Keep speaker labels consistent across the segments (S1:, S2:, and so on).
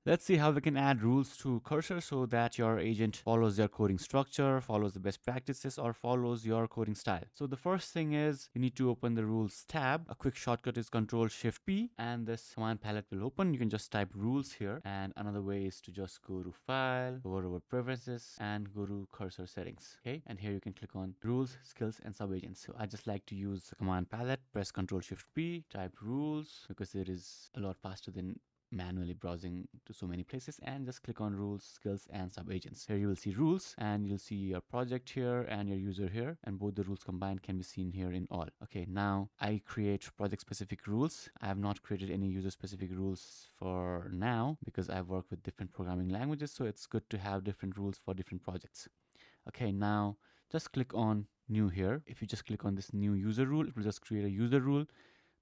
S1: Let's see how we can add rules to Cursor so that your agent follows your coding structure, follows the best practices, or follows your coding style. So the first thing is you need to open the rules tab. A quick shortcut is Control Shift P, and this command palette will open. You can just type rules here, and another way is to just go to File, go over Preferences, and go to Cursor Settings. Okay, and here you can click on Rules, Skills, and Subagents. So I just like to use the command palette, press Control Shift P, type rules because it is a lot faster than manually browsing to so many places, and just click on rules, skills, and subagents. Here you will see rules, and you'll see your project here and your user here, and both the rules combined can be seen here in all. Okay, now I create project specific rules. I have not created any user specific rules for now because I've worked with different programming languages, so it's good to have different rules for different projects. Okay, now just click on new here. If you just click on this new user rule, it will just create a user rule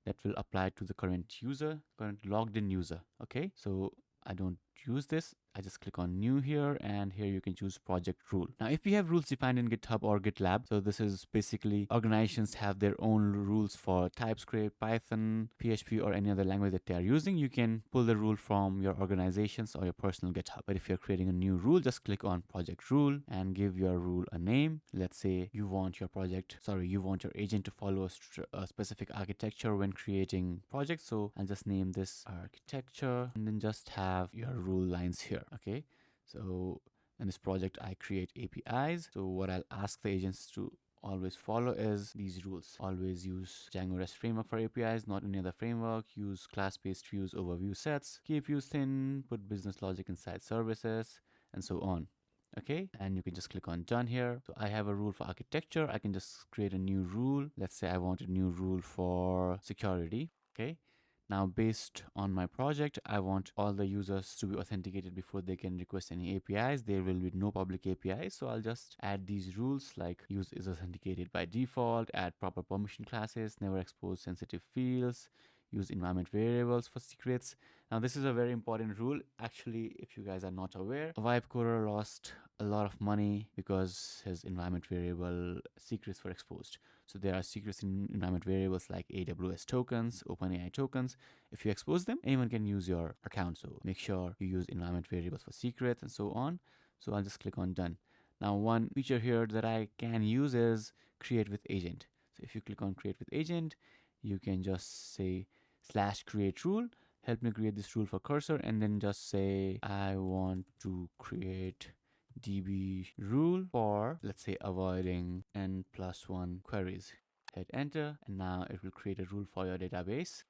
S1: that will apply to the current user, current logged in user. Okay, so I don't use this. I just click on new here, and here you can choose project rule. Now, if we have rules defined in GitHub or GitLab, so this is basically organizations have their own rules for TypeScript, Python, PHP, or any other language that they are using. You can pull the rule from your organizations or your personal GitHub. But if you're creating a new rule, just click on project rule and give your rule a name. Let's say you want your agent to follow a specific architecture when creating projects. So I'll just name this architecture and then just have your rule lines here. Okay, so in this project I create APIs. So what I'll ask the agents to always follow is these rules. Always use Django REST framework for APIs, not any other framework. Use class-based views over view sets. Keep views thin. Put business logic inside services, and so on. Okay, and you can just click on done here. So I have a rule for architecture. I can just create a new rule. Let's say I want a new rule for security. Okay, now based on my project, I want all the users to be authenticated before they can request any APIs. There will be no public APIs, so I'll just add these rules like use is authenticated by default, add proper permission classes, never expose sensitive fields, use environment variables for secrets. Now this is a very important rule. Actually, if you guys are not aware, a vibe coder lost a lot of money because his environment variable secrets were exposed. So there are secrets in environment variables like AWS tokens, OpenAI tokens. If you expose them, anyone can use your account. So make sure you use environment variables for secrets and so on. So I'll just click on done. Now one feature here that I can use is create with agent. So if you click on create with agent, you can just say /create rule, help me create this rule for Cursor, and then just say I want to create DB rule for, let's say, avoiding n+1 queries. Hit enter, and now it will create a rule for your database.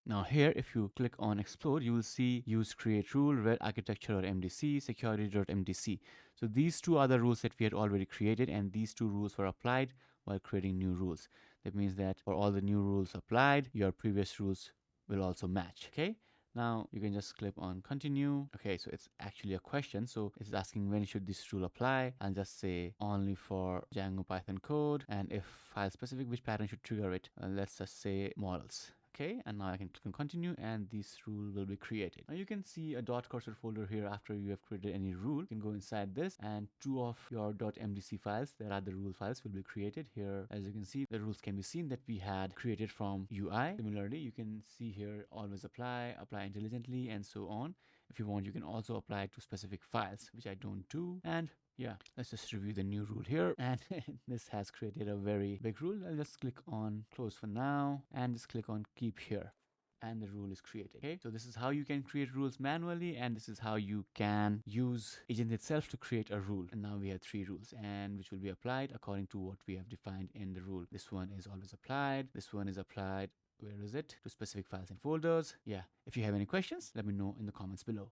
S1: Now here, if you click on explore, you will see use create rule, red architecture or MDC, security.mdc. So these two are the rules that we had already created, and these two rules were applied while creating new rules. That means that for all the new rules applied, your previous rules will also match. Okay, now you can just click on continue. Okay, so it's actually a question, so it's asking when should this rule apply. I'll just say only for Django Python code, and if file specific, which pattern should trigger it. Let's just say models. Okay, and now I can click on continue, and this rule will be created. Now you can see a .cursor folder here. After you have created any rule, you can go inside this, and two of your .mdc files that are the rule files will be created here. As you can see, the rules can be seen that we had created from UI. Similarly, you can see here always apply, apply intelligently, and so on. If you want, you can also apply it to specific files, which I don't do. And yeah, let's just review the new rule here, and this has created a very big rule. I'll just click on close for now and just click on keep here, and the rule is created. Okay, so this is how you can create rules manually, and this is how you can use agent itself to create a rule. And now we have 3 rules, and which will be applied according to what we have defined in the rule. This one is always applied, this one is applied, where is it, to specific files and folders. Yeah, if you have any questions, let me know in the comments below.